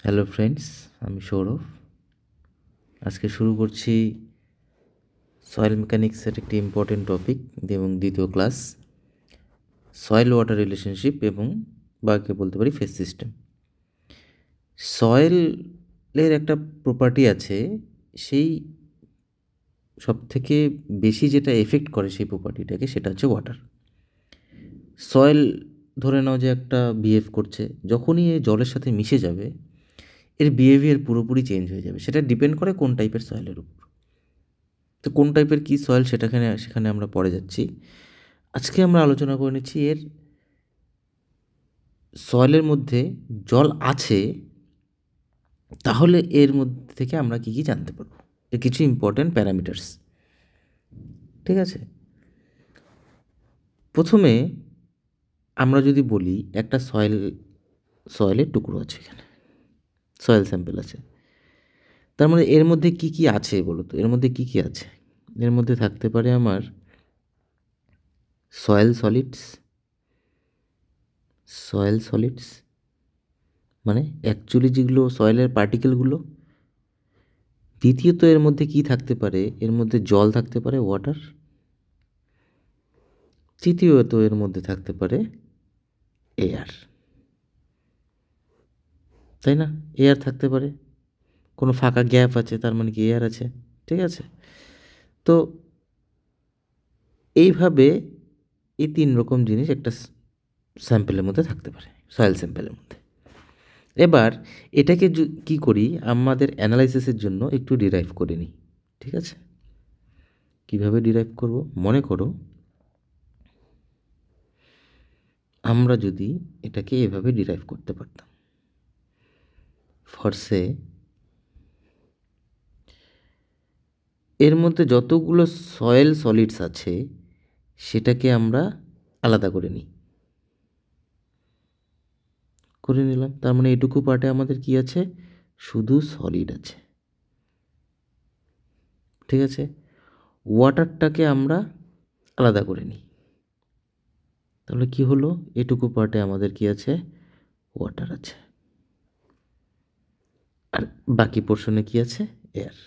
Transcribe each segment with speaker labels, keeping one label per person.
Speaker 1: Hello friends, আমি সৌরভ। আজকে শুরু করছি সয়েল মেকানিক্সের একটি ইম্পর্টেন্ট টপিক এবং দ্বিতীয় ক্লাস, সয়েল ওয়াটার রিলেশনশিপ এবং বাকি বলতে পারি ফেজ সিস্টেম। সয়েলের একটা প্রপার্টি আছে, সেই সবথেকে বেশি যেটা এফেক্ট করে সেই প্রপার্টিটাকে, সেটা হচ্ছে ওয়াটার। সয়েল ধরে নাও যে একটা বিহেভ করছে, যখনই এ জলের সাথে মিশে যাবে এর বিহেভিয়ার পুরোপুরি চেঞ্জ হয়ে যাবে। সেটা ডিপেন্ড করে কোন টাইপের সয়েলের উপর। তো কোন টাইপের কী সয়েল সেখানে আমরা পরে যাচ্ছি। আজকে আমরা আলোচনা করে নিচ্ছি এর সয়েলের মধ্যে জল আছে, তাহলে এর মধ্যে থেকে আমরা কী কী জানতে পারবো, এর কিছু ইম্পর্ট্যান্ট প্যারামিটার্স। ঠিক আছে, প্রথমে আমরা যদি বলি একটা সয়েলের টুকরো আছে, এখানে সয়েল স্যাম্পেল আছে, তার মানে এর মধ্যে কি কি আছে বলো তো? এর মধ্যে কি কি আছে? এর মধ্যে থাকতে পারে আমার সয়েল সলিডস, মানে অ্যাকচুয়ালি যেগুলো সয়েলের পার্টিকেলগুলো। দ্বিতীয়ত এর মধ্যে কি থাকতে পারে? এর মধ্যে জল থাকতে পারে, ওয়াটার। তৃতীয়ত এর মধ্যে থাকতে পারে এয়ার, তাই না? এয়ার থাকতে পারে, কোনো ফাঁকা গ্যাপ আছে, তার মানে কি এয়ার আছে। ঠিক আছে, তো এইভাবে এই তিন রকম জিনিস একটা স্যাম্পেলের মধ্যে থাকতে পারে, সয়েল স্যাম্পেলের মধ্যে। এবার এটাকে কি করি, আমাদের অ্যানালাইসিসের জন্য একটু ডিরাইভ করে নিই। ঠিক আছে, কিভাবে ডিরাইভ করব? মনে করো আমরা যদি এটাকে এভাবে ডিরাইভ করতে পারতাম, ফরসে এর মধ্যে যতগুলো সয়েল সলিডস আছে সেটাকে আমরা আলাদা করে নিলাম। তার মানে এটুকু পার্টে আমাদের কি আছে? শুধু সলিড আছে। ঠিক আছে, ওয়াটারটাকে আমরা আলাদা করে নিই, তাহলে কি হলো? এটুকু পার্টে আমাদের কি আছে? ওয়াটার আছে, আর বাকি পোর্শনে কি আছে? এয়ার।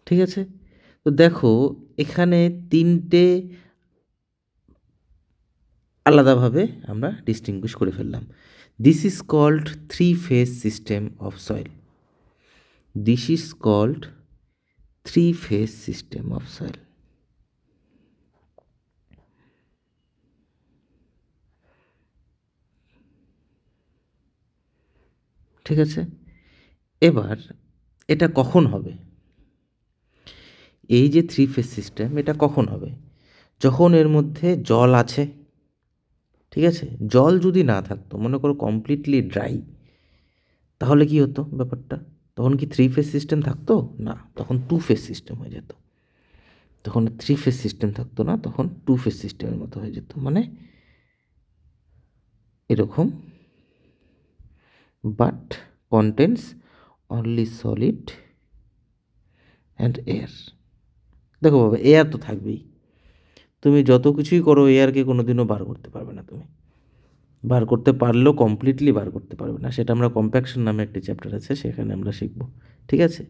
Speaker 1: ঠিক আছে, তো দেখো এখানে তিনটে আলাদাভাবে আমরা ডিস্টিংগুইশ করে ফেললাম। This is called three phase system of soil. This is called three phase system of soil. ঠিক আছে, এবার এটা কখন হবে? এই যে থ্রি ফেজ সিস্টেম, এটা কখন হবে? যখন এর মধ্যে জল আছে। ঠিক আছে, জল যদি না থাকতো, মনে করো কমপ্লিটলি ড্রাই, তাহলে কি হতো ব্যাপারটা? তখন কি থ্রি ফেজ সিস্টেম থাকতো? না, তখন টু ফেজ সিস্টেম হয়ে যেত। তখন থ্রি ফেজ সিস্টেম থাকতো না, তখন টু ফেজ সিস্টেমের মতো হয়ে যেত। মানে এরকম, but contents only solid and air. দেখো বাবা, এয়ার তো থাকবেই। তুমি যত কিছুই করো, এয়ারকে কোনো দিনও বার করতে পারবে না। তুমি বার করতে পারলেও কমপ্লিটলি বার করতে পারবে না। সেটা আমরা কম্প্যাকশন নামে একটি চ্যাপ্টার আছে, সেখানে আমরা শিখব। ঠিক আছে,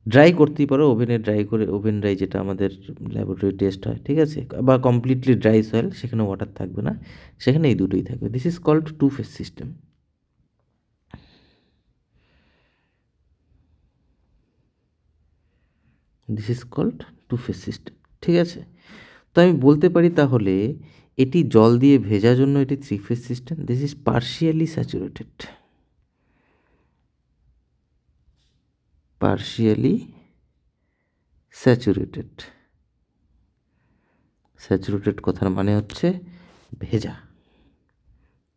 Speaker 1: ড্রাই করতেই পারো, ওভেনে ড্রাই করে, ওভেন ড্রাই যেটা আমাদের ল্যাবরেটরি টেস্ট হয়। ঠিক আছে, বা কমপ্লিটলি ড্রাই সয়েল, সেখানে ওয়াটার থাকবে না, সেখানে এই দুটোই থাকবে। This is called two phase system. This is called two phase system. ঠিক আছে, তো আমি বলতে পারি তাহলে এটি জল দিয়ে ভেজার জন্য এটি three phase system. This is partially saturated. Partially saturated. Saturated কথার মানে হচ্ছে ভেজা।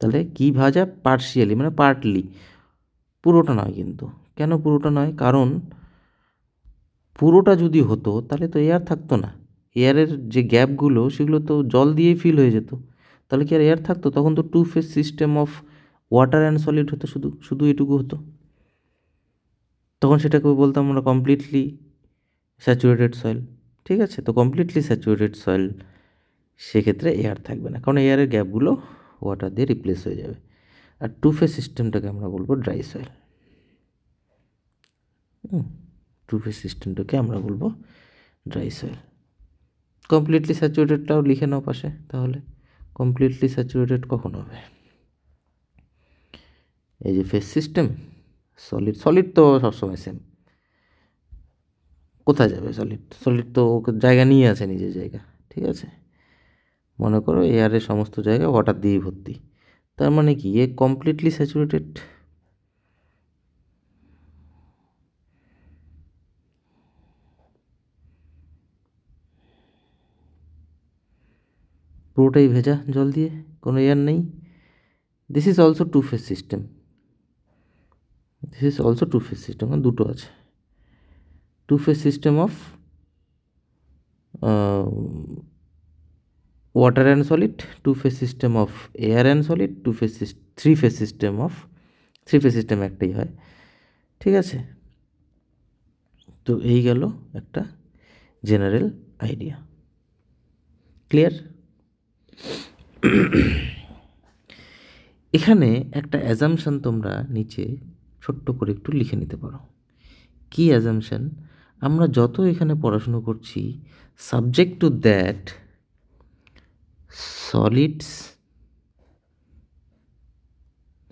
Speaker 1: তাহলে কি ভাজা? পার্শিয়ালি, মানে পার্টলি, পুরোটা নয়। কিন্তু কেন পুরোটা নয়? কারণ পুরোটা যদি হতো তাহলে তো এয়ার থাকতো না। এয়ারের যে গ্যাপগুলো, সেগুলো তো জল দিয়েই ফিল হয়ে যেত। তাহলে কি আর এয়ার থাকতো? তখন তো two phase system of water and solid হতো, শুধু শুধু এটুকু হতো। তখন সেটাকে বলতাম আমরা কমপ্লিটলি স্যাচুরেটেড সয়েল। ঠিক আছে, তো কমপ্লিটলি স্যাচুরেটেড সয়েল, সেক্ষেত্রে এয়ার থাকবে না, কারণ এয়ারের গ্যাপগুলো ওয়াটার দিয়ে রিপ্লেস হয়ে যাবে। আর টু ফেজ সিস্টেমটাকে আমরা বলবো ড্রাই সয়েল। টু ফেজ সিস্টেমটাকে আমরা বলবো ড্রাই সয়েল। কমপ্লিটলি স্যাচুরেটেডটাও লিখে নাও পাশে। তাহলে কমপ্লিটলি স্যাচুরেটেড কখন হবে? এই যে ফেজ সিস্টেম, সলিড, সলিড তো সবসময় সেম। কোথায় যাবে সলিড? সলিড তো জায়গা নিয়ে আছে, নিজের জায়গা, ঠিক আছে। মনে করো এয়ারের সমস্ত জায়গা ওয়াটার দিয়েই ভর্তি, তার মানে কি এ কমপ্লিটলি স্যাচুরেটেড। পুরোটাই ভেজা জল দিয়ে, কোনো এয়ার নেই। This is also two phase system, this is also two phase system, দুটো আছে। Two phase system of water and solid, two phase system of air and solid, two phase three phase system of, three phase system একটাই হয়, ঠিক আছে। তো এই গেল একটা জেনারেল আইডিয়া, ক্লিয়ার। এখানে একটা অ্যাজামশন তোমরা নিচে ছোট্ট করে একটু লিখে নিতে পারো। কি অ্যাজামশন? আমরা যত এখানে পড়াশুনো করছি, subject to that solids,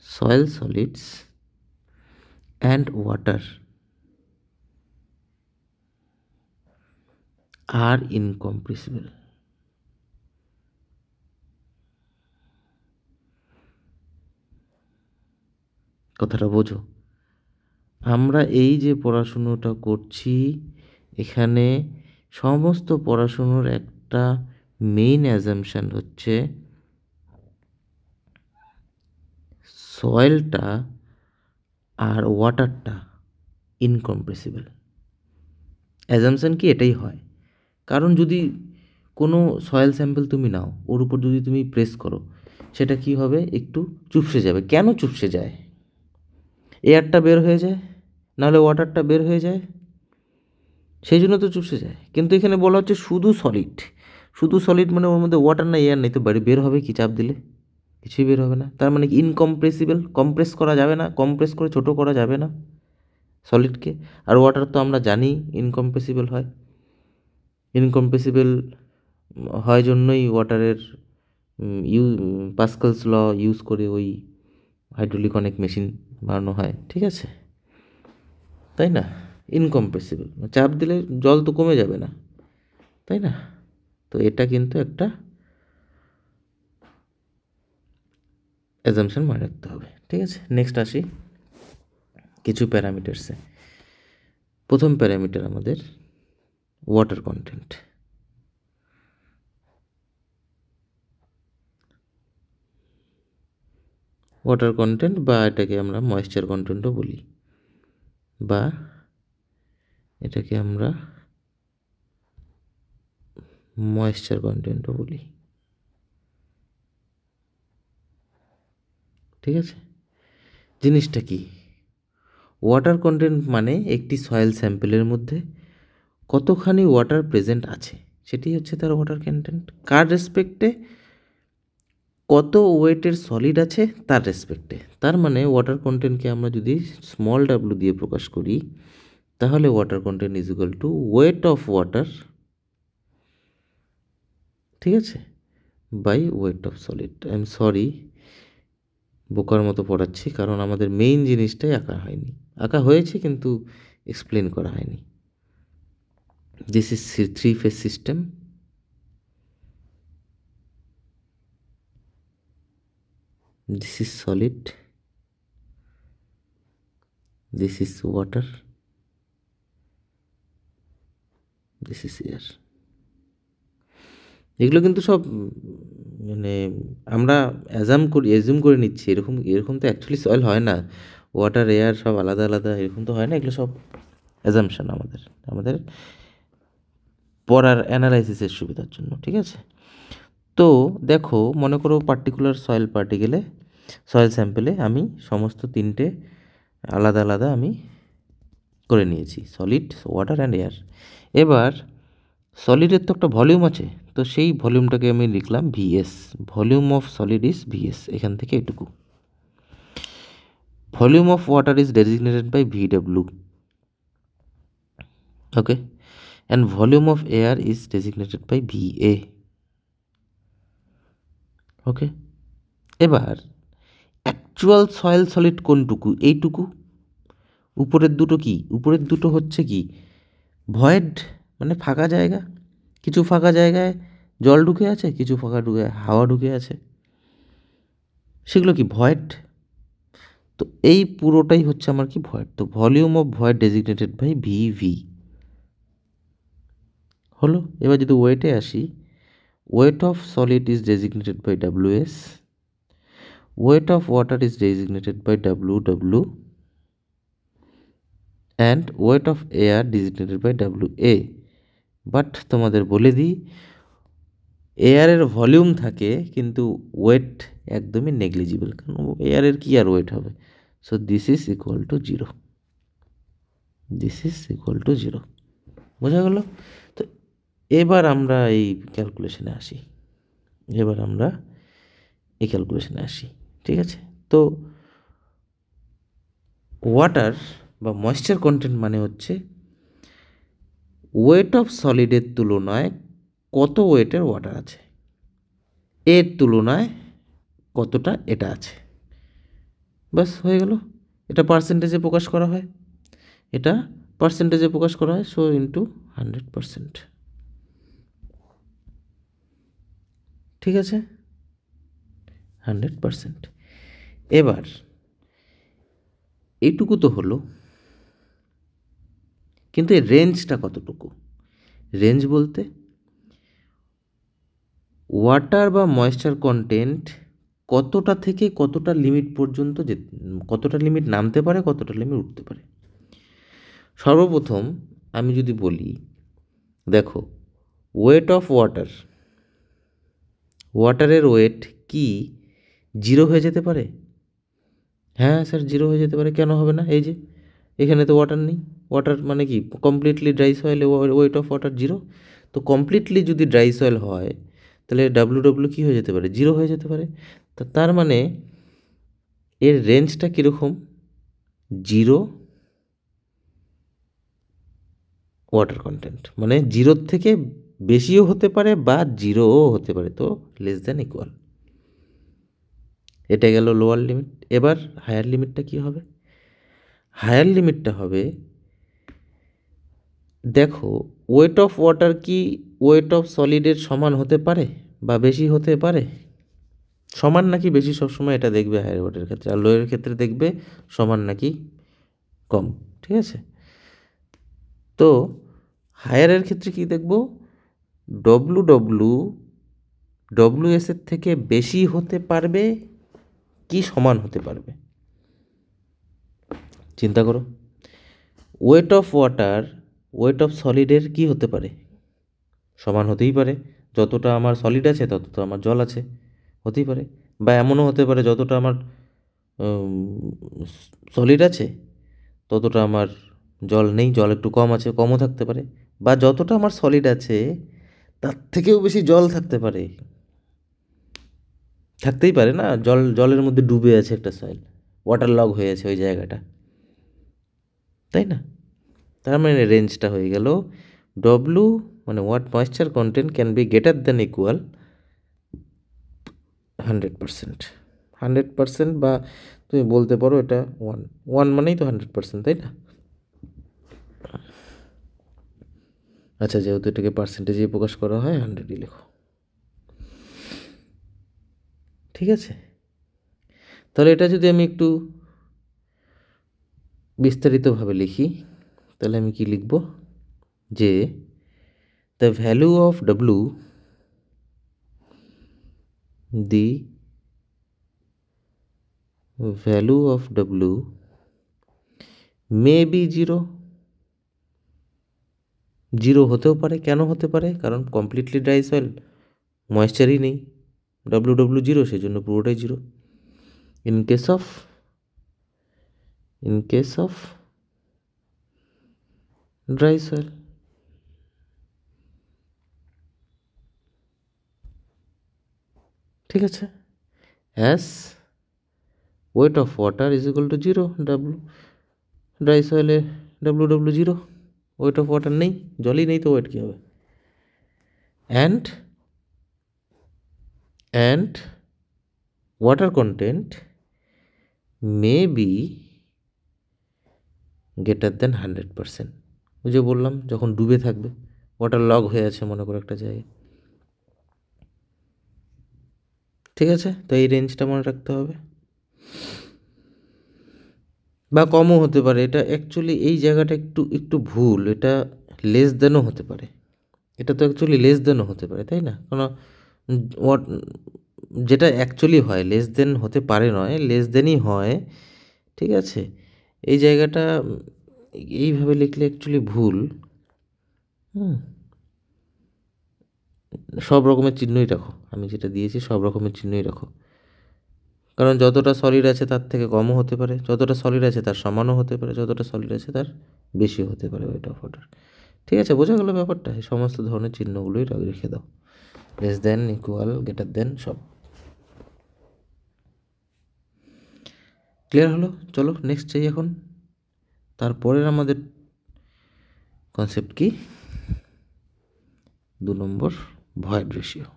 Speaker 1: soil solids and water are incompressible. কথাটা বোঝো। আমরা এই যে পড়াশুনোটা করছি, এখানে সমস্ত পড়াশুনোর একটা মেইন অ্যাজাম্পশন হচ্ছে সয়েলটা আর ওয়াটারটা ইনকম্প্রেসিবল। অ্যাজাম্পশন কি এটাই হয়, কারণ যদি কোনো সয়েল স্যাম্পল তুমি নাও, ওর উপর যদি তুমি প্রেস করো, সেটা কি হবে? একটু চুপসে যাবে। কেন চুপসে যায়? এয়ারটা বের হয়ে যায়, নাহলে ওয়াটারটা বের হয়ে যায়, সেই জন্য তো চুপসে যায়। কিন্তু এখানে বলা হচ্ছে শুধু সলিড, শুধু সলিড মানে ওর মধ্যে ওয়াটার না এয়ার নেই, তো বের হবে কি? চাপ দিলে কিছুই বের হবে না। তার মানে কি ইনকম্প্রেসিবল, কম্প্রেস করা যাবে না, কম্প্রেস করে ছোটো করা যাবে না সলিডকে। আর ওয়াটার তো আমরা জানি ইনকম্প্রেসিবল হয়, ইনকম্প্রেসিবল হয় জন্যই ওয়াটারের পাস্কালস ল ইউজ করে ওই হাইড্রোলিক অনেক মেশিন বানানো হয়, ঠিক আছে, তাই না? ইনকম্প্রেসিবল, চাপ দিলে জল তো কমে যাবে না, তাই না? তো এটা কিন্তু একটা অ্যাজাম্পশন মনে রাখতে হবে, ঠিক আছে। নেক্সট আসি কিছু প্যারামিটারসে। প্রথম প্যারামিটার আমাদের ওয়াটার কন্টেন্ট। ওয়াটার কন্টেন্ট বা এটাকে আমরা ময়েশ্চার কন্টেন্টও বলি, বা এটাকে আমরা ময়েশ্চার কন্টেন্টও বলি, ঠিক আছে। জিনিসটা কি? ওয়াটার কন্টেন্ট মানে একটি সয়েল স্যাম্পেলের মধ্যে কতখানি ওয়াটার প্রেজেন্ট আছে, সেটি হচ্ছে তার ওয়াটার কন্টেন্ট। কার রেসপেক্টে? কত ওয়েটের সলিড আছে তার রেসপেক্টে। তার মানে ওয়াটার কন্টেন্টকে আমরা যদি স্মল ডাব্লু দিয়ে প্রকাশ করি, তাহলে water content is equal to weight of water, ঠিক আছে, by weight of solid. I am sorry বোকার মতো পড়াচ্ছি, কারণ আমাদের মেইন জিনিসটাই আঁকা হয়নি, আঁকা হয়েছে কিন্তু এক্সপ্লেন করা হয়নি। This is three phase system, this is solid, this is water, this is air। এগুলো কিন্তু সব মানে আমরা অ্যাজিউম করে নিচ্ছি, এরকম এরকম তো অ্যাকচুয়ালি সয়েল হয় না। ওয়াটার এয়ার সব আলাদা আলাদা এরকম তো হয় না, এগুলো সব অ্যাজাম্পশন আমাদের পড়ার অ্যানালাইসিসের সুবিধার জন্য, ঠিক আছে। তো দেখো, মনে করো পার্টিকুলার সয়েল স্যাম্পেলে আমি সমস্ত তিনটে আলাদা আলাদা আমি করে নিয়েছি, সলিড, ওয়াটার অ্যান্ড এয়ার। এবার সলিডের তো একটা ভলিউম আছে, তো সেই ভলিউমটাকে আমি লিখলাম VS, volume of solid is VS, এখান থেকে এটুকু। Volume of water is designated by VW, okay, and volume of air is designated by VA, okay. এবার অ্যাকচুয়াল সয়েল সলিড কোনটুকু? এইটুকু। উপরের দুটো কি? উপরের দুটো হচ্ছে কি ভয়েড, মানে ফাঁকা জায়গা। কিছু ফাঁকা জায়গায় জল ঢুকে আছে, কিছু ফাঁকা ঢুকে হাওয়া ঢুকে আছে, সেগুলো কি ভয়েড। তো এই পুরোটাই হচ্ছে আমার কি ভয়েড। তো volume of void designated by VV হলো। এবার যদি ওয়েটে আসি, weight of solid is designated by WS, weight of water is designated by WW, and weight of air designated by WA। But তোমাদের বলে দিই, এয়ারের ভলিউম থাকে কিন্তু ওয়েট একদমই নেগলিজিবল, কারণ এয়ারের কি আর ওয়েট হবে। So this is equal to 0, this is equal to 0। বোঝা গেল? তো এবার আমরা এই ক্যালকুলেশনে আসি, ঠিক আছে? তো ওয়াটার বা ময়েশ্চার কন্টেন্ট মানে হচ্ছে ওয়েট অফ সলিডের তুলনায় কত ওয়েটের ওয়াটার আছে, এর তুলনায় কতটা এটা আছে, ব্যাস হয়ে গেল। এটা পার্সেন্টেজে প্রকাশ করা হয়, সো ইন্টু 100%, ঠিক আছে? 100%। এবার এইটুকু তো হলো, কিন্তু এর রেঞ্জটা কতটুকু? রেঞ্জ বলতে ওয়াটার বা ময়েশ্চার কন্টেন্ট কতটা থেকে কতটা লিমিট পর্যন্ত কতটা লিমিট নামতে পারে, কতটা লিমিট উঠতে পারে। সর্বপ্রথম আমি যদি বলি, দেখো, ওয়েট অফ ওয়াটারের ওয়েট কি 0 হয়ে যেতে পারে? হ্যাঁ স্যার, 0 হয়ে যেতে পারে। কেন হবে না? এই যে এখানে তো ওয়াটার নেই। ওয়াটার মানে কি? কমপ্লিটলি ড্রাই সয়েলে ওয়েট অফ ওয়াটার 0। তো কমপ্লিটলি যদি ড্রাই সয়েল হয় তাহলে WW কী হয়ে যেতে পারে? 0 হয়ে যেতে পারে। তার মানে এর রেঞ্জটা কীরকম? 0 ওয়াটার কন্টেন্ট, মানে 0 থেকে বেশিও হতে পারে বা 0ও হতে পারে, তো লেস দ্যান ইকুয়াল। এটা গেল লোয়ার লিমিট। এবার হায়ার লিমিটটা কী হবে? হায়ার লিমিটটা হবে, দেখো, ওয়েট অফ ওয়াটার কি ওয়েট অফ সলিডের সমান হতে পারে বা বেশি হতে পারে? সমান নাকি বেশি সবসময় এটা দেখবে হায়ার ওয়েটের ক্ষেত্রে, আর লোয়ের ক্ষেত্রে দেখবে সমান নাকি কম, ঠিক আছে? তো হায়ারের ক্ষেত্রে কি দেখব? WS এর থেকে বেশি হতে পারবে কি সমান হতে পারবে? চিন্তা করো। Weight of water weight of সলিডের কি হতে পারে? সমান হতেই পারে। যতটা আমার সলিড আছে ততটা আমার জল আছে, হতেই পারে। বা এমনও হতে পারে যতটা আমার সলিড আছে ততটা আমার জল নেই, জল একটু কম আছে, কমও থাকতে পারে। বা যতটা আমার সলিড আছে তার থেকেও বেশি জল থাকতে পারে, থাকতেই পারে না? জলের মধ্যে ডুবে আছে একটা সয়েল, ওয়াটার লগ হয়ে আছে ওই জায়গাটা, তাই না? তার মানে রেঞ্জটা হয়ে গেল ডব্লু, মানে what moisture content can be greater than equal 100%। 100%, বা তুমি বলতে পারো এটা 1 মানেই তো 100%, তাই না? আচ্ছা, যেহেতু এটাকে পার্সেন্টেজে প্রকাশ করা হয়, 100ই লেখো, ঠিক আছে? তাহলে এটা যদি আমি একটু বিস্তারিতভাবে লিখি তাহলে আমি কি লিখব? যে the value of W, the value of W may be 0, 0 হতেও পারে। কেন হতে পারে? কারণ কমপ্লিটলি ড্রাই সয়েল, ময়েশ্চারই নেই, WW 0, সেই জন্য পুরোটাই 0। In case of dry soil, ঠিক আছে? As weight of water is equal to 0, dry সয়েলে W 0, ওয়েট অফ ওয়াটার নেই, জলই নেই তো ওয়েট কী হবে। And water content may be greater than 100%। ওই যে বললাম যখন ডুবে থাকবে, ওয়াটার লগ হয়ে আছে মনে করো একটা জায়গায়, ঠিক আছে। তো এই রেঞ্জটা মনে রাখতে হবে, বা কমও হতে পারে। এটা অ্যাকচুয়ালি এই জায়গাটা একটু ভুল, এটা লেস দেনও হতে পারে, এটা তো অ্যাকচুয়ালি লেস দেনও হতে পারে, তাই না? কারণ যেটা অ্যাকচুয়ালি হয় লেস দেন হতে পারে নয়, লেস দেনই হয়, ঠিক আছে। এই জায়গাটা এইভাবে লিখলে অ্যাকচুয়ালি ভুল। সব রকমের চিহ্নই রাখো, আমি যেটা দিয়েছি সব রকমের চিহ্নই রাখো, কারণ যতটা সলিড আছে তার থেকে কমও হতে পারে, যতটা সলিড আছে তার সমানও হতে পারে, যতটা সলিড আছে তার বেশিও হতে পারে ওয়েট অফ ওয়াটার, ঠিক আছে। বোঝা গেল ব্যাপারটা? এই সমস্ত ধরনের চিহ্নগুলোই রেখে দাও, less than, equal, greater than, সব ক্লিয়ার হলো। চলো নেক্সট চাই এখন। তারপরের আমাদের কনসেপ্ট কি? 2 নম্বর, ভয়েড রেশিও।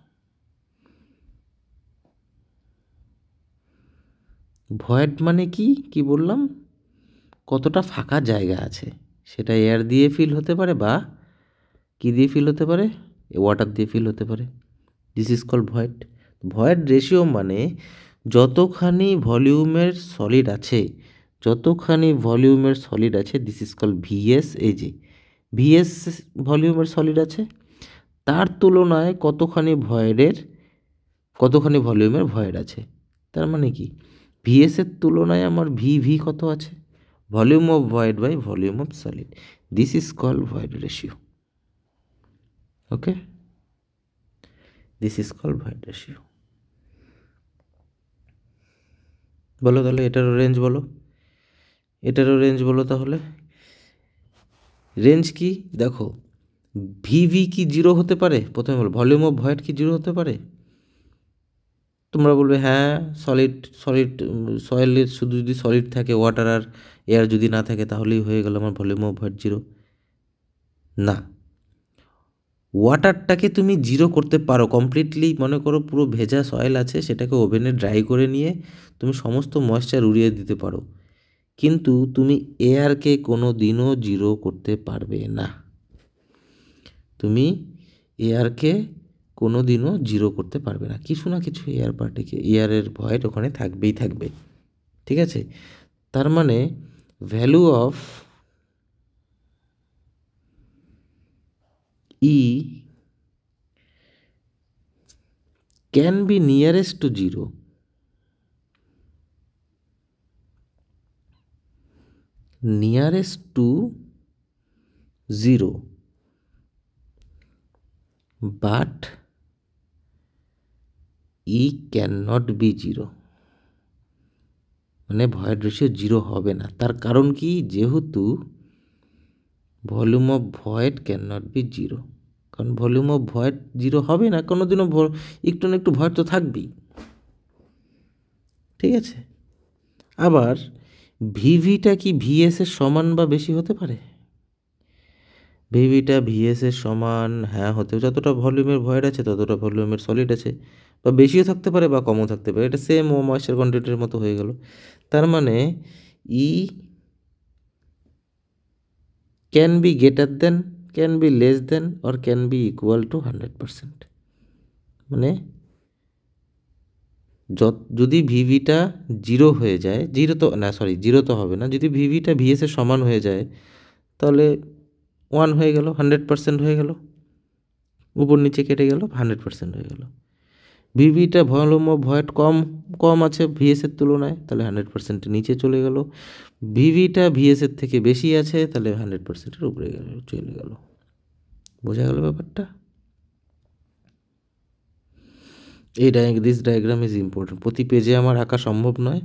Speaker 1: ভয়েড মানে কি বললাম? কতটা ফাঁকা জায়গা আছে, সেটা এয়ার দিয়ে ফিল হতে পারে বা কি দিয়ে ফিল হতে পারে, ওয়াটার দিয়ে ফিল হতে পারে। This is called void. Void ratio মানে যতখানি ভলিউমের সলিড আছে, দিস ইজ কল্ড ভিএস। এই যে ভিএস ভলিউমের সলিড আছে, তার তুলনায় কতখানি ভলিউমের ভয়েড আছে। তার মানে কি, ভিএসের তুলনায় আমার ভি কত আছে, volume of void by volume of solid, this is called void ratio. Okay, this is called void ratio. বলো তাহলে এটারও রেঞ্জ বলো তাহলে। রেঞ্জ কি দেখো, ভিভি কি 0 হতে পারে? প্রথমে বলো, ভলিউম অফ ভয়েড কি 0 হতে পারে? তোমরা বলবে হ্যাঁ, সলিড সয়েলে শুধু যদি সলিড থাকে, ওয়াটার আর এয়ার যদি না থাকে তাহলেই হয়ে গেল আমার ভলিউম অফ ভয়েড 0। না, ওয়াটারটাকে তুমি 0 করতে পারো কমপ্লিটলি। মনে করো পুরো ভেজা সয়েল আছে, সেটাকে ওভেনে ড্রাই করে নিয়ে তুমি সমস্ত ময়েশ্চার উড়িয়ে দিতে পারো, কিন্তু তুমি এয়ারকে কোনো দিনও 0 করতে পারবে না। তুমি এয়ারকে কোনো দিনও 0 করতে পারবে না, কিছু না কিছু এয়ারের ভয়েড ওখানে থাকবে, ঠিক আছে। তার মানে value of e can be nearest to 0, but e can not be 0, মানে ভয়েড রেশিও 0 হবে না। তার কারণ কি, যেহেতু volume of void can not be 0, কারণ ভলিউম অফ ভয়েড 0 হবে না কোনোদিনও, একটু না একটু ভয়েড তো থাকবেই, ঠিক আছে। আবার ভিভিটা কি ভিএসের সমান বা বেশি হতে পারে? ভিভিটা ভিএসের সমান, হ্যাঁ হতে, যতটা ভলিউমের ভয়েড আছে ততটা ভলিউমের সলিড আছে, বা বেশিও থাকতে পারে বা কমও থাকতে পারে, এটা সেম ময়েশ্চার কোয়ান্টিটির মতো হয়ে গেল। তার মানে e can be greater than, can be less than, or can be equal to 100%। মানে যদি ভিভিটা 0 হয়ে যায়, 0 তো হবে না, যদি ভিভিটা ভিএসের সমান হয়ে যায় তাহলে 1 হয়ে গেল, 100% হয়ে গেল, উপর নিচে কেটে গেল, 100% হয়ে গেল। ভিভিটা ভলিউম অফ ভয়েড কম আছে ভিএসের তুলনায়, তাহলে 100%-এর নিচে চলে গেল। ভিভিটা ভিএসের থেকে বেশি আছে, তাহলে 100%-এর উপরে চলে গেল। বোঝা গেল ব্যাপারটা? This diagram is important. প্রতি পেজে আমার আঁকা সম্ভব নয়,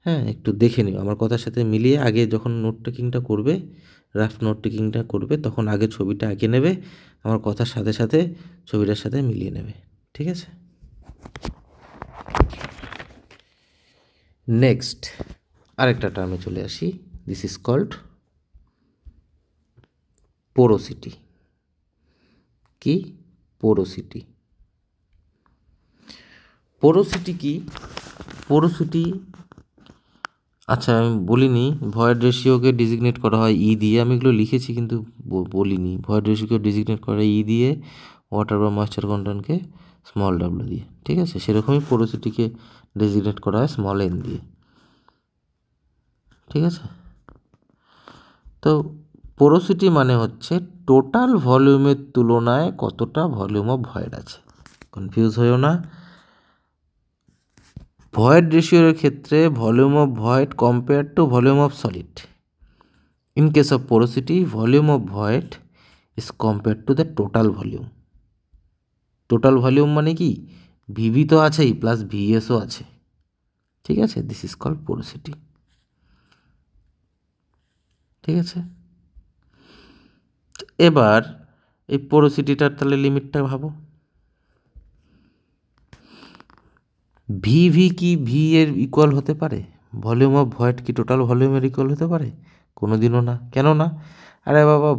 Speaker 1: হ্যাঁ, একটু দেখে নিও আমার কথার সাথে মিলিয়ে। আগে যখন রাফ নোট টেকিংটা করবে তখন আগে ছবিটা আঁকে নেবে, আমার কথার সাথে সাথে ছবিটার সাথে মিলিয়ে নেবে, ঠিক আছে। নেক্সট আরেকটা টার্মে চলে আসি, দিস ইজ কল্ড পোরোসিটি। কি? পোরোসিটি। পোরোসিটি কি? পোরোসিটি, আচ্ছা আমি বলিনি, ভয়েড রেশিওকে ডিজিগনেট করা হয় ই দিয়ে, আমি এগুলো লিখেছি কিন্তু বলিনি। ভয়েড রেশিওকে ডিজিগনেট করা হয় ই দিয়ে, ওয়াটার বা ময়েশ্চার কন্টেন্টকে স্মল ডাব্লিউ দিয়ে, ঠিক আছে? সেরকমই পোরোসিটিকে ডিজিগনেট করা হয় স্মল এন দিয়ে, ঠিক আছে? তো পোরোসিটি মানে হচ্ছে টোটাল ভলিউমের তুলনায় কতটা ভলিউম অফ ভয়েড আছে। কনফিউজ হয়েও না, ভয়েড রেশিওর ক্ষেত্রে volume of void compare to volume of solid. In case of porosity, volume of void is compare to the total volume. Total volume মানে কি? ভিভি তো আছেই, প্লাস ভিএসও আছে, ঠিক আছে? দিস ইজ কল্ড পোরোসিটি, ঠিক আছে? এবার এই পোরোসিটিটার তাহলে লিমিটটা ভাবো। ভি কি ভি এর ইকুয়াল হতে পারে? ভলিউম অফ ভয়েড কি টোটাল ভলিউমের ইকুয়াল হতে পারে? কোনো দিনও না। কেন না? আরে বাবা,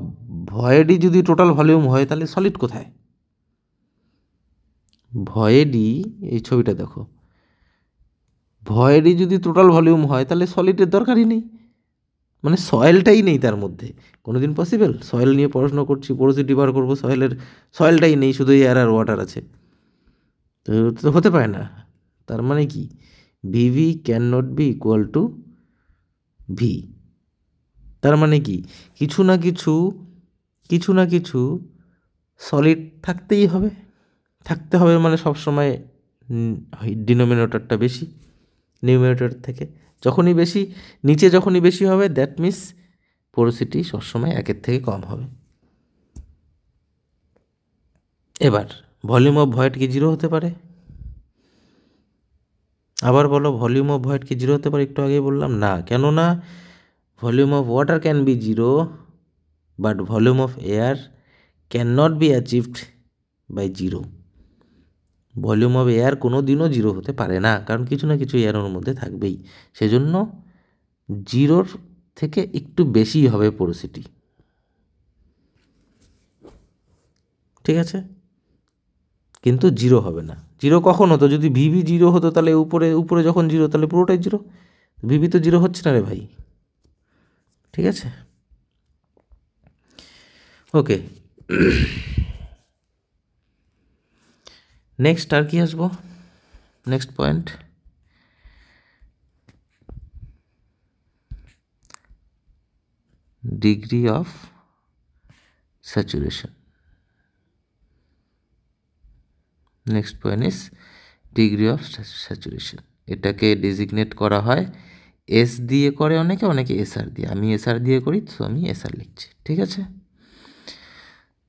Speaker 1: ভয়েডই যদি টোটাল ভলিউম হয় তাহলে সলিড কোথায়? ভয়েডই, এই ছবিটা দেখো, ভয়েডই যদি টোটাল ভলিউম হয় তাহলে সলিডের দরকারই নেই, মানে সয়েলটাই নেই তার মধ্যে। কোনো দিন পসিবল? সয়েল নিয়ে পড়াশোনা করছি, পোরোসিটি বার করবো, সয়েলটাই নেই, শুধু এয়ার আর ওয়াটার আছে, তো হতে পারে না। তার মানে কি? VV can not be equal to V. তার মানে কি? কিছু না কিছু সলিড থাকতেই হবে। থাকতে হবে মানে সবসময় ডিনোমিনেটরটা বেশি নিউমিনেটর থেকে। যখনই বেশি, নিচে যখনই বেশি হবে, দ্যাট মিনস পোরোসিটি সবসময় একের থেকে কম হবে। এবার ভলিউম অফ ভয়েড কি জিরো হতে পারে? আবার বলো, ভলিউম অফ ভয়েড কি জিরো হতে পারে? একটু আগেই বললাম না। কেন না? Volume of water can be zero, but volume of air can not be achieved by zero. Volume of air কোনো দিনও জিরো হতে পারে না, কারণ কিছু না কিছু এয়ারের মধ্যে থাকবেই। সেজন্য জিরোর থেকে একটু বেশি হবে পোরোসিটি, ঠিক আছে? কিন্তু জিরো হবে না। জিরো কখন হতো? যদি ভিভি জিরো হতো তাহলে উপরে উপরে যখন জিরো তাহলে পুরোটাই জিরো। ভিভি তো জিরো হচ্ছে না রে ভাই, ঠিক আছে? ওকে, নেক্সট আর কি আসবো? Next point, degree of saturation. Next point is degree of saturation. এটাকে ডিজিগনেট করা হয় এস দিয়ে, করে অনেকে, অনেকে এসআর দিয়ে। আমি এসআর দিয়ে করি, তো আমি এসআর লিখছি, ঠিক আছে?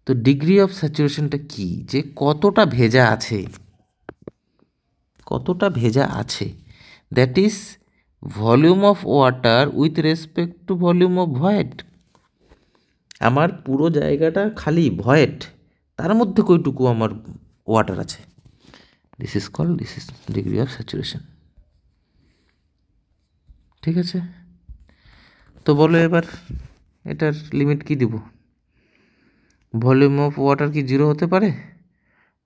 Speaker 1: তো ডিগ্রি অফ স্যাচুরেশনটা কি? যে কতটা ভেজা আছে, কতটা ভেজা আছে, that is volume of water with respect to volume of void. আমার পুরো জায়গাটা খালি ভয়েড, তার মধ্যে কইটুকু আমার ওয়াটার আছে, this is degree of saturation, ঠিক আছে? তো বলো এবার এটার লিমিট কি দিব? ভলিউম অফ ওয়াটার কি জিরো হতে পারে?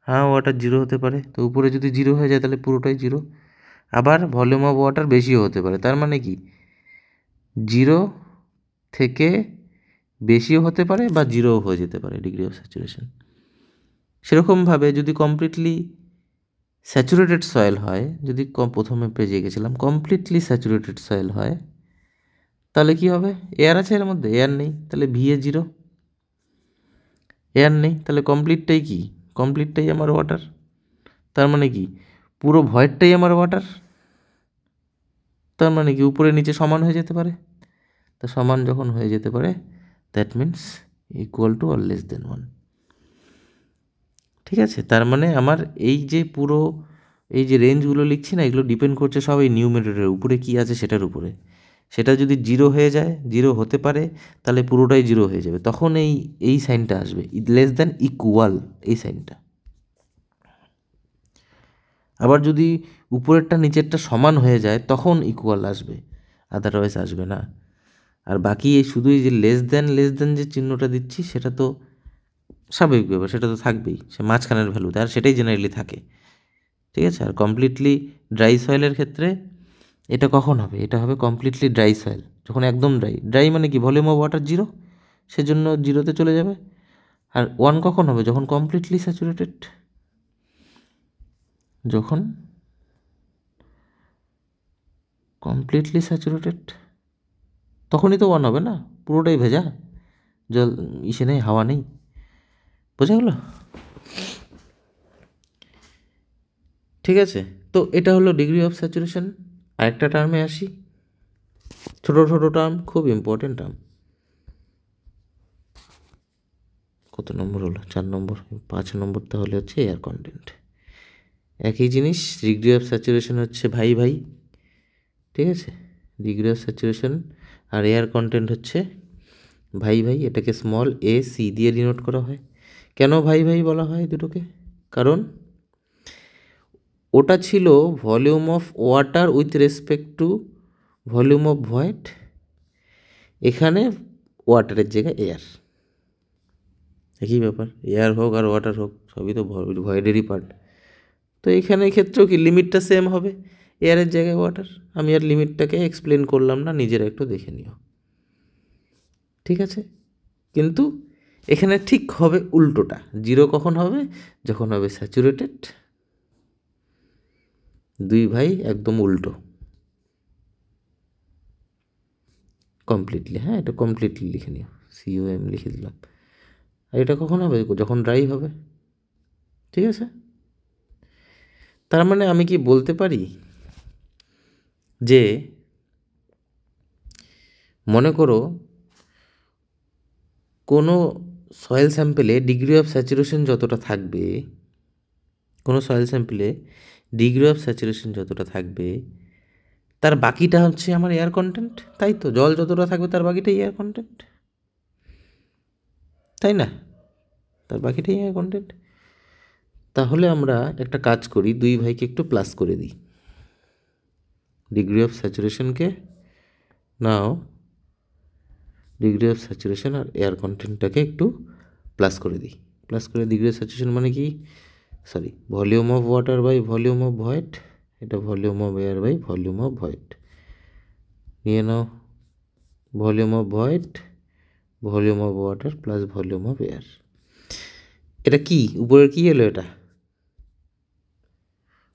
Speaker 1: হ্যাঁ, ওয়াটার জিরো হতে পারে। তো উপরে যদি জিরো হয়ে যায় তাহলে পুরোটাই জিরো। আবার ভলিউম অফ ওয়াটার বেশিও হতে পারে, তার মানে কি? জিরো থেকে বেশিও হতে পারে বা জিরোও হয়ে যেতে পারে ডিগ্রি অফ স্যাচুরেশন। সেরকমভাবে যদি কমপ্লিটলি স্যাচুরেটেড সয়েল হয়, যদি প্রথমে পেজে গেছিলাম, কমপ্লিটলি স্যাচুরেটেড সয়েল হয়, তাহলে কি হবে? এয়ার আছে এর মধ্যে? এয়ার নেই, তাহলে ভি এ জিরো। এয়ার নেই, তাহলে কমপ্লিটটাই কি? কমপ্লিটটাই আমার ওয়াটার। তার মানে কি? পুরো ভয়েডটাই আমার ওয়াটার। তার মানে কি? উপরে নিচে সমান হয়ে যেতে পারে। তা সমান যখন হয়ে যেতে পারে, that means equal to or less than 1, ঠিক আছে? তার মানে আমার এই যে পুরো এই যে রেঞ্জগুলো লিখছি না, এগুলো ডিপেন্ড করছে সব এই নিউমেরেটরের উপরে কী আছে সেটার উপরে। সেটা যদি জিরো হয়ে যায়, জিরো হতে পারে, তাহলে পুরোটাই জিরো হয়ে যাবে, তখন এই সাইনটা আসবে, লেস দ্যান ইকুয়াল, এই সাইনটা। আবার যদি উপরেরটা নিচেরটা সমান হয়ে যায় তখন ইকুয়াল আসবে, আদারওয়াইজ আসবে না। আর বাকি এই শুধু এই যে লেস দেন যে চিহ্নটা দিচ্ছি সেটা তো স্বাভাবিক ব্যাপার, সেটা তো থাকবেই, সে মাঝখানের ভ্যালুতে, আর সেটাই জেনারেলি থাকে। ঠিক আছে। আর কমপ্লিটলি ড্রাই সয়েলের ক্ষেত্রে এটা কখন হবে? এটা হবে কমপ্লিটলি ড্রাই সয়েল, যখন একদম ড্রাই মানে কি, ভলিউম অফ ওয়াটার জিরো, সেজন্য জিরোতে চলে যাবে। আর 1 কখন হবে? যখন কমপ্লিটলি স্যাচুরেটেড, যখন কমপ্লিটলি স্যাচুরেটেড তখনই তো 1 হবে না, পুরোটাই ভেজা, জল ইসে নেই, হাওয়া নেই। বোঝা গেল? ঠিক আছে। তো এটা হলো ডিগ্রি অফ স্যাচুরেশন। আরেকটা টার্মে আসি, ছোট ছোট টার্ম, খুব ইম্পর্টেন্ট টার্ম। কত নম্বর হলো? 4 নম্বর। 5 নম্বর তাহলে হচ্ছে এয়ার কন্টেন্ট। একই জিনিস, ডিগ্রি অফ স্যাচুরেশন হচ্ছে ভাই, ঠিক আছে, ডিগ্রি অফ স্যাচুরেশন আর এয়ার কন্টেন্ট হচ্ছে ভাই। এটাকে স্মল এ সি দিয়ে ডিনোট করা হয়। কেন ভাই বলা হয় দুটোকে? কারণ ওটা ছিল volume of water with respect to volume of void, এখানে ওয়াটারের জায়গায় এয়ার, একই ব্যাপার। এয়ার হোক আর ওয়াটার হোক, সবই তো ভয়েডেরই পার্ট। তো এখানে ক্ষেত্রেও কি লিমিটটা সেম হবে, এয়ারের জায়গায় ওয়াটার। আমি আর লিমিটটাকে এক্সপ্লেন করলাম না, নিজেরা একটু দেখে নিও। ঠিক আছে। কিন্তু এখানে ঠিক হবে উল্টোটা, জিরো কখন হবে? যখন হবে স্যাচুরেটেড। দুই ভাই একদম উল্টো, কমপ্লিটলি। হ্যাঁ, এটা কমপ্লিটলি লিখে নিও, COM লিখে দিলাম। আর এটা কখন হবে? যখন ড্রাই হবে। ঠিক আছে। তার মানে আমি কি বলতে পারি যে, মনে করো কোনো সয়েল স্যাম্পেলে ডিগ্রি অফ স্যাচুরেশন যতটা থাকবে, কোনো সয়েল স্যাম্পেলে ডিগ্রি অফ স্যাচুরেশন যতটা থাকবে, তার বাকিটা হচ্ছে আমার এয়ার কন্টেন্ট। তাই তো, জল যতটা থাকবে তার বাকিটাই এয়ার কন্টেন্ট, তাই না? তার বাকিটাই এয়ার কন্টেন্ট। তাহলে আমরা একটা কাজ করি, দুই ভাইকে একটু প্লাস করে দিই, ডিগ্রি অফ স্যাচুরেশনকে নাও, ডিগ্রি অফ স্যাচুরেশন আর এয়ার কন্টেন্টটাকে একটু প্লাস করে দিই। প্লাস করে ডিগ্রি অফ স্যাচুরেশন মানে কি, sorry, volume of water by volume of void, এটা volume of air by volume of void. নিয়ে নাও volume of void, volume of water plus volume of air. এটা কি উপরের কি এলো? এটা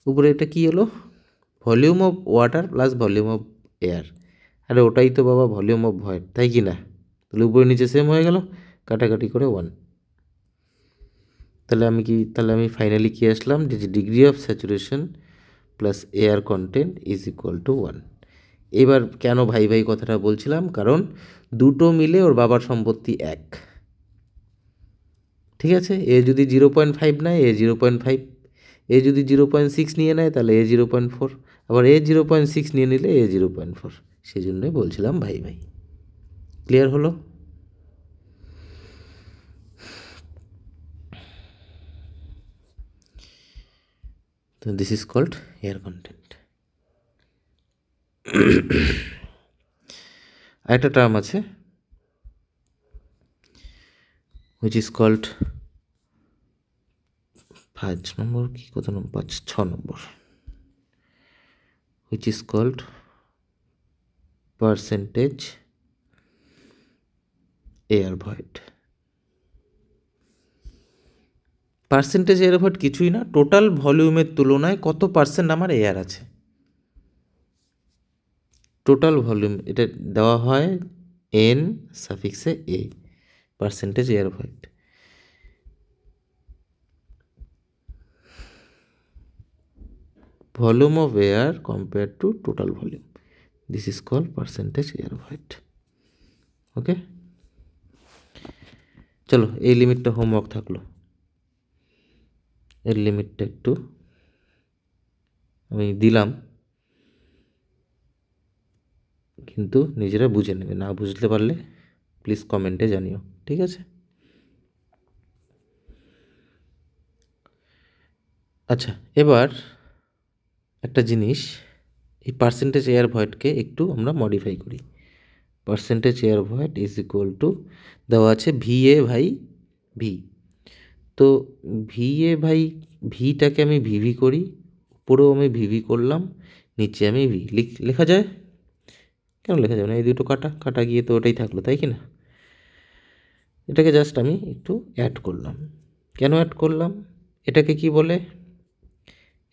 Speaker 1: উপরে এটা কি এলো? Volume of water plus volume of air. আরে ওটাই তো বাবা ভলিউম অফ ভয়েড, তাই কি না? তাহলে উপরে নিচে সেম হয়ে গেল, কাটাকাটি করে 1। তাহলে আমি ফাইনালি কি আসলাম, যে degree of saturation plus air content is equal two 1। এবার কেন ভাই কথাটা বলছিলাম? কারণ দুটো মিলে ওর বাবার সম্পত্তি 1। ঠিক আছে। এ যদি 0.5 নেয়, এ 0.5, এ যদি 0.6 নিয়ে নেয় তাহলে এ 0.4, আবার এ 0.6 নিয়ে নিলে এ 0.4। সেই জন্যই বলছিলাম ভাই। ক্লিয়ার হলো? তো this is called air content. আরেকটা টার্ম আছে which is called 5 নম্বর, কি কত number, 6 number, which is called percentage air void. Percentage air void কিছুই না, টোটাল ভলিউমের তুলনায় কত পার্সেন্ট আমার এয়ার আছে, টোটাল ভলিউম। এটা দেওয়া হয় n সাফিক্সে a, percentage air void. Volume of air compare to total volume, this is called percentage air void. Okay, চলো এই লিমিটটা হোমওয়ার্ক থাকলো, এর লিমিটটা একটু আমি দিলাম, কিন্তু নিজেরা বুঝে নেবে, না বুঝতে পারলে প্লিজ কমেন্টে জানিও। ঠিক আছে। আচ্ছা, এবার একটা জিনিস, এই পার্সেন্টেজ এয়ার ভয়েডকে একটু আমরা মডিফাই করি। Percentage air void is equal two দেওয়া আছে VA বাই ভি। তো VA বাই ভিটাকে আমি ভিভি করি, উপরেও আমি ভিভি করলাম, নিচে আমি ভি লেখা যায়, কেন লেখা যাবে না? এই দুটো কাটা কাটা গিয়ে তো ওটাই থাকলো, তাই কি না? এটাকে জাস্ট আমি একটু অ্যাড করলাম। কেন অ্যাড করলাম? এটাকে কি বলে?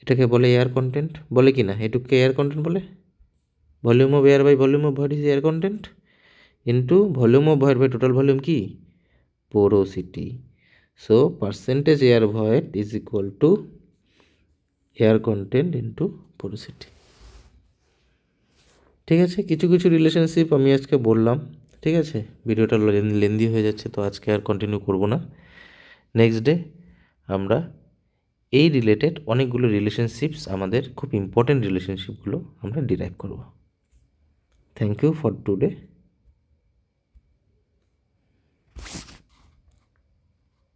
Speaker 1: এটাকে বলে এয়ার কন্টেন্ট, বলে কি না? এটুকুকে এয়ার কন্টেন্ট বলে। Volume of air by volume of void is air content into volume of void by total volume কি? Porosity. So percentage air void is equal to air content into porosity. ঠিক আছে, কিছু কিছু relationship আমি আজকে বললাম। ঠিক আছে, ভিডিওটা লেন্দি হয়ে যাচ্ছে, তো আজকে আর কন্টিনিউ করব না। নেক্সট ডে আমরা এই রিলেটেড অনেকগুলো রিলেশনশিপস, আমাদের খুব ইম্পর্টেন্ট রিলেশনশিপগুলো আমরা ডিরাইভ করব। Thank you for today.